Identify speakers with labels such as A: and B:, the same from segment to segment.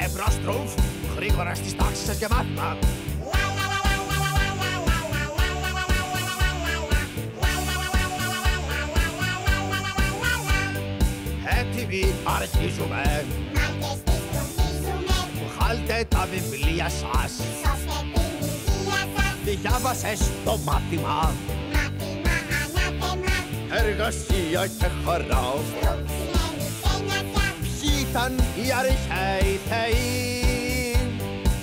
A: εμπρός τρούμφ. Γρήγορα στις τάξεις σας για μάθημα. Έτοιμοι, αρχίζουμε.
B: Μάγκες τις τρομίζουμε.
A: Βγάλτε τα βιβλία σας.
B: Σώστε την υγεία σας.
A: Διάβασες το μάθημα.
B: Μάθημα ανάθεμα.
A: Εργασία και χαρά.
B: Στρούμφ σημαίνει και νιασιά.
A: Ποιοι ήταν οι αρχαίοι θεοί?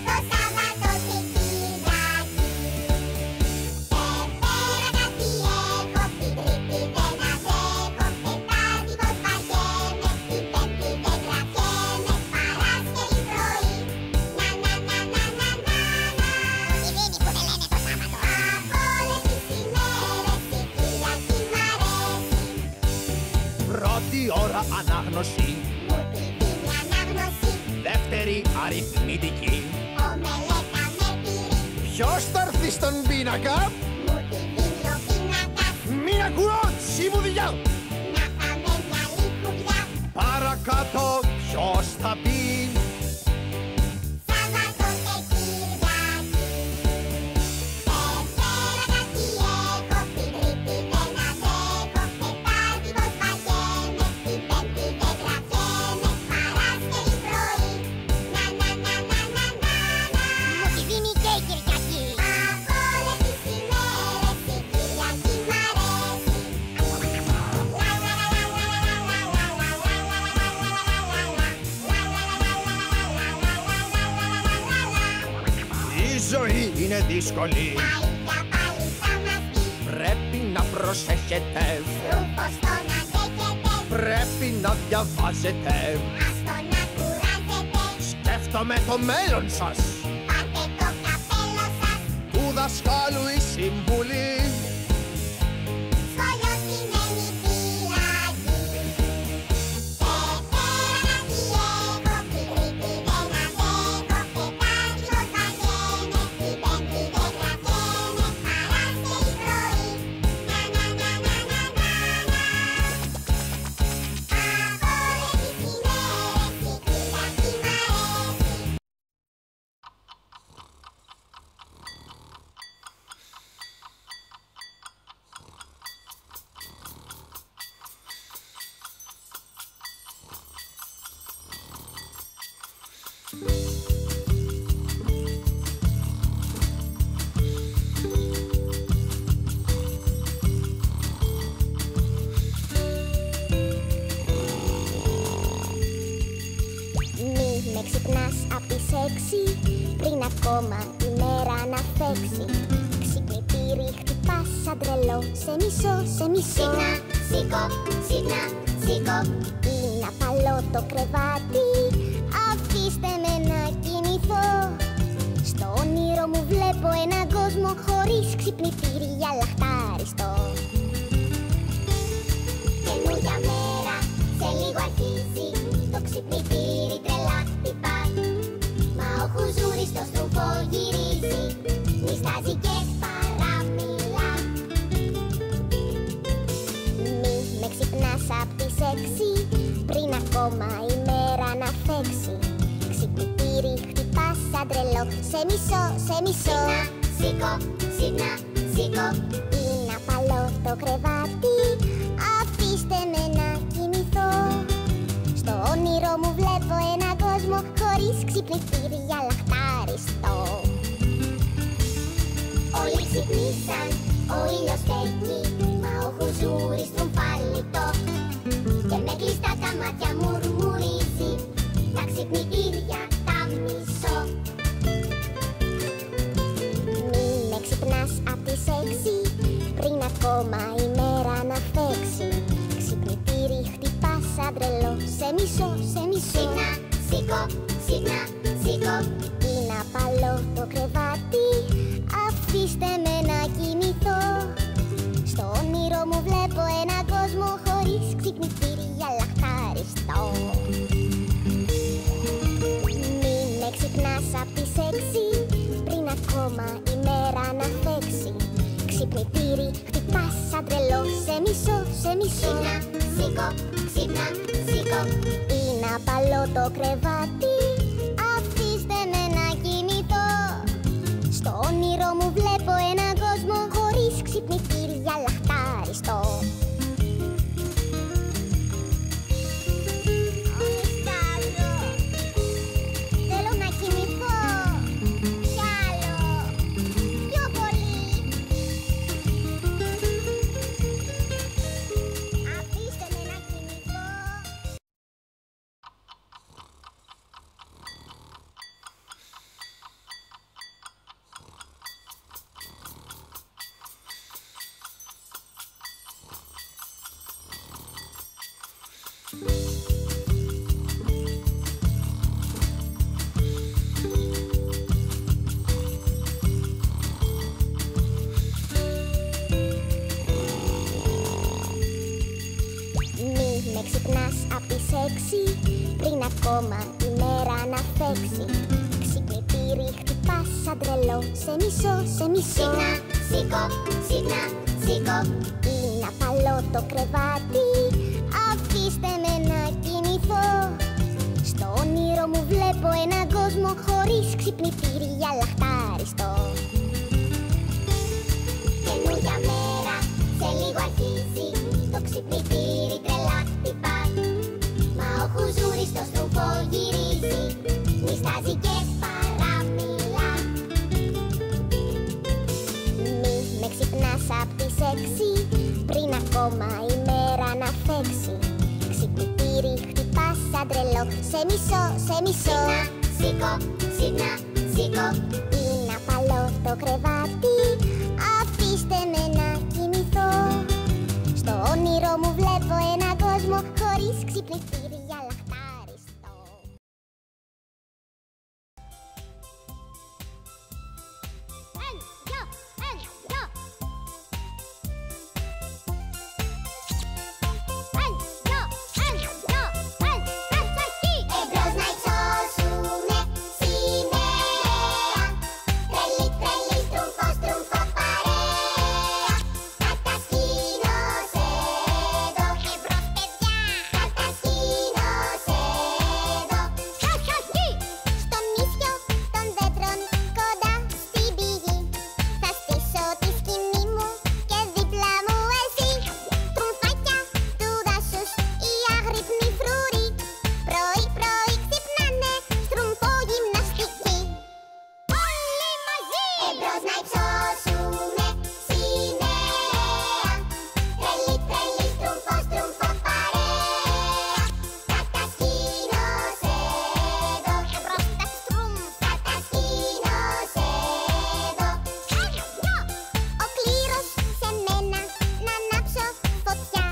B: Το Σάββατο και Κυριακή. Δευτέρα κάτι έχω. Την Τρίτη δεν αντέχω. Τετάρτη πως βαριέμαι. Την Πέμπτη δεν κρατιέμαι. Παρασκευή πρωί. Να να να να να να να. Οι δίνοι που δεν λένε το Σάββατο. Από όλες τις ημέρες η Κυριακή μ' αρέσει.
A: Πρώτη ώρα ανάγνωση.
B: Μου τη δίνει ανάγνωση.
A: Δεύτερη αριθμητική.
B: Ομελέτα με τυρί.
A: Ποιος θα έρθει στον πίνακα?
B: Μου τη δίνει ο πίνακας.
A: Μην ακούω τσιμουδιά.
B: Να πάμε μια λιχουδιά.
A: Παρακάτω ποιος θα πει?
B: Σάββατο και Κυριακή. Δευτέρα κάτι έχω. Την Τρίτη δεν αντέχω. Τετάρτη πως βαριέμαι. Την Πέμπτη δεν κρατιέμαι. Παρασκευή πρωί. Να να να να να να να. Μου τη δίνει και η Κυριακή. Από όλες τις ημέρες η Κυριακή μ' αρέσει.
A: Η ζωή είναι δύσκολη.
B: Τα ίδια πάλι θα μας πει.
A: Πρέπει να προσέχετε.
B: Στρούμφος τον αντέχετε.
A: Πρέπει να διαβάζετε.
B: Ας τον να κουράζετε.
A: Σκέφτομαι το μέλλον σας.
B: Πάρτε το καπέλο σας.
A: Του δασκάλου η συμβουλή.
B: Σχολείο σημαίνει φυλακή. Δευτέρα κάτι έχω. Την Τρίτη δεν αντέχω. Τετάρτη πως βαριέμαι. Την Πέμπτη δεν κρατιέμαι. Παρασκευή πρωί. Να να να να να να να. Από όλες τις ημέρες η Κυριακή μ' αρέσει. Μη με ξυπνάς απ' τις 6 πριν ακόμα η μέρα να φέξει. Ξυπνητήρι χτυπάς σαν τρελό. Σε μισό, σε μισό. Σήκνα, σήκω, σήκνα, σήκω. Είναι απαλό το κρεβάτι. Αφήστε με να κινηθώ. Στο όνειρο μου βλέπω έναν κόσμο χωρίς ξυπνητήρι αλλά χτάριστο. Καινούρια μέρα, σε λίγο αρχίζει. Το ξυπνητήρι τρελά χτυπά. Μα ο χουζούρης στο στρούμφο γυρίζει. Νιστάζει και παραμιλά. Μη με ξυπνάς απ' τις 6 πριν ακόμα η μέρα να φέξει. Ξυπνητήρι χτυπάς σαν τρελό. Σε μισό, σε μισό. Σήκω, σήκνα, σήκω. Είναι απαλό το κρεβάτι. Αφήστε με να κινηθώ. Στο όνειρο μου βλέπω έναν κόσμο χωρίς ξυπνητήρι αλλά χτάριστο. Όλοι ξυπνήσαν, ο ήλιος φεύγει. Μα ο χουζούρης τρομφάλιτο. Και με κλειστά τα μάτια μουρμουρίζει. Τα ξυπνητήρια τα μισώ. Μη με ξυπνάς απ' τις 6 πριν ακόμα η μέρα να φέξει. Ξυπνητήρι χτυπάς σαν τρελό. Σε μισό, σε μισό. Σήκνα, σήκω, σήκνα, σήκω. Είναι απαλό το κρεβάτι. Αφήστε με να κινηθώ. Στο όνειρο μου βλέπω έναν κόσμο χωρίς ξυπνητήρι αλλά χτάριστο. Μη με ξυπνάς απ' τις 6 πριν ακόμα η μέρα να φέξει. Ξυπνητήρι χτυπάς σαν τρελό. Σε μισό, σε μισό. Σήκνα, σήκω, ξύπνα, σήκω. Είναι απαλό το κρεβάτι. όνειρο μου βλέπω έναν κόσμο χωρίς ξυπνητήρια, λαχτάριστο. Θέλω να κοιμηθώ κι άλλο, πιο πολύ. Αφήστε με να κοιμηθώ. Μη με ξυπνάς απ' τις 6 πριν ακόμα η μέρα να φέξει. Ξυπνητήρι χτυπάς σαν τρελό, σε μισό, σε μισό. Σήκνα, σήκω, σήκνα, σήκω. Είναι απαλό το κρεβάτι, αφήστε με να κοιμηθώ. Στο όνειρο μου βλέπω έναν κόσμο χωρίς ξυπνητήρια, λαχτάριστο. Καινούρια μέρα, σε λίγο αρχίζει. Το ξυπνητήρι τρελά χτυπά. Μα ο χουζούρης στο στρουφό γυρίζει, νιστάζει και παραμιλά. Μη με ξυπνάς απ' τις 6 πριν ακόμα η μέρα να φέξει. Ξυπνητήρι χτυπάς σαν τρελό, σε μισό, σε μισό. Σήκνα, σήκω, σήκνα, σήκω. Είναι απαλό το κρεβάτι, αφήστε με να κοιμηθώ. Στο όνειρο μου βλέπω έναν κόσμο χωρίς ξυπνητήρια, λαχτάριστο. Εμπρός να υψώσουνε σημαία. Τρελή, τρελή, στρούμφο, στρούμφο παρέα. Κατασκήνως εδώ, εμπρός παιδιά. Κατασκήνως εδώ. Στο νησιό των δέντρων κοντά στην πηγή θα στήσω τη σκηνή μου και δίπλα μου εσύ. Τρομφάκια του δάσους, οι άγρυπνοι φρούροι. Πρωί πρωί ξυπνάνε, στρομφό γυμναστική. Όλοι μαζί! Εμπρός να υψώσουνε σημαία. Τρελή, τρελή, στρούμφο, στρούμφο παρέα. Κατασκήνως εδώ, εμπρός τα στρουμ. Κατασκήνως εδώ. Ο κλήρος σε μένα να ανάψω φωτιά.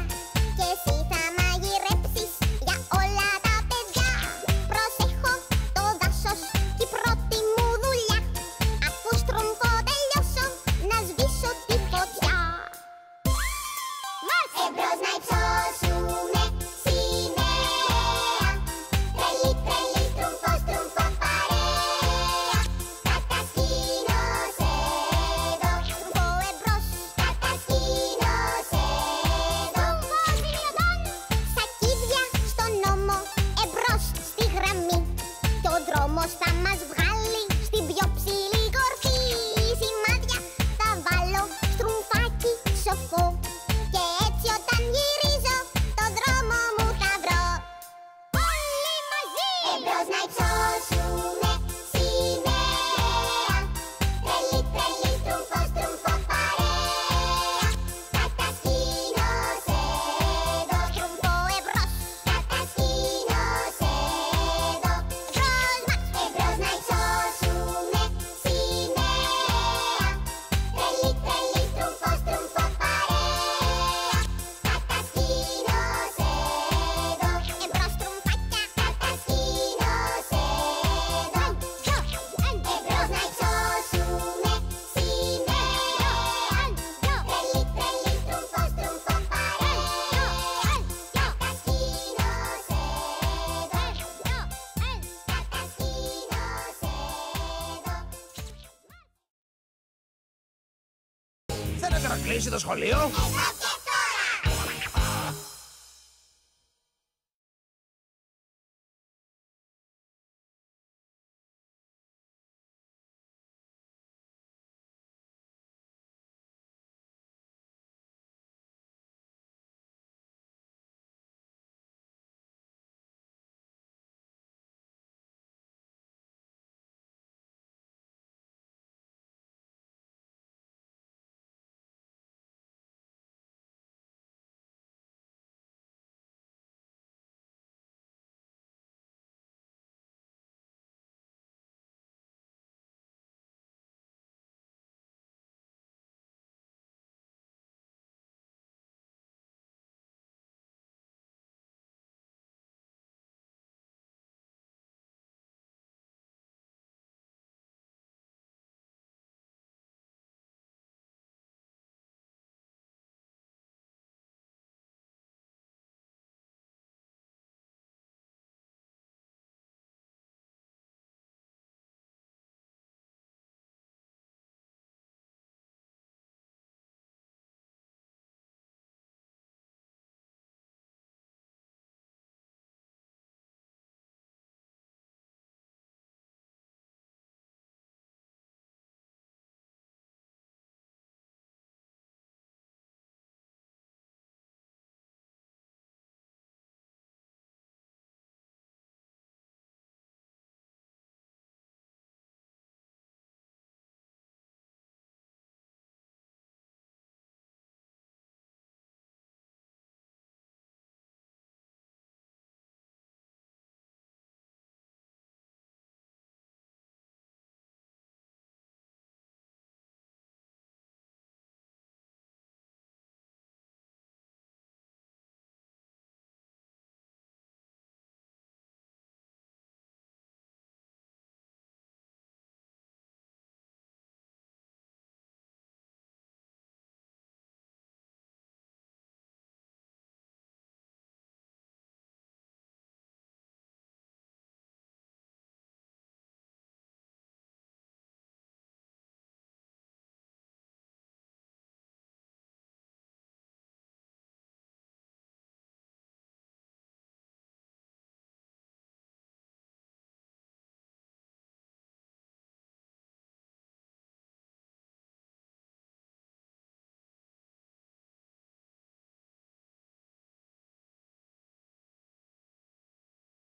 B: Και εσύ θα μαγειρέψεις για όλα τα παιδιά. Προσέχω το δάσος κι η πρώτη μου δουλειά. Αφού στρομφό τελειώσω να σβήσω τη φωτιά. Εμπρός να υψώσουνε σημαία. Τρελή, τρελή, στρούμφο, στρούμφο παρέα. Κατασκήνως εδώ, στρούμφο εμπρός. Κατασκήνως εδώ. Σακίδια στον νόμο, εμπρός στη γραμμή. Και ο δρόμος θα μας βγάλει στην πιο ψηλή κορφή. Σημάδια θα βάλω, στρούμφάκι σοφό. Και έτσι όταν γυρίζω, το δρόμο μου θα βρω. Όλοι μαζί! Εμπρός να υψώσουνε σημαία. Τρελή, τρελή, στρούμφο, στρούμφο παρέα. Κατασκήνως εδώ, στρούμφο εμπρός. Κατασκήνως εδώ, εμπρός μας. Εμπρός να υψώσουνε σημαία. Τρελή, τρελή, στρούμφο, στρούμφο παρέα. Κατασκήνως εδώ, εμπρός στρούμφακια. Κατασκήνως εδώ, εμπρός να υψώσουνε σημαία. Τρελή, τρελή, στρούμφο, στρούμφο παρέα. Κατασκήνως εδώ, κατασκήνως εδώ.
A: Θέλετε να κλείσει το σχολείο?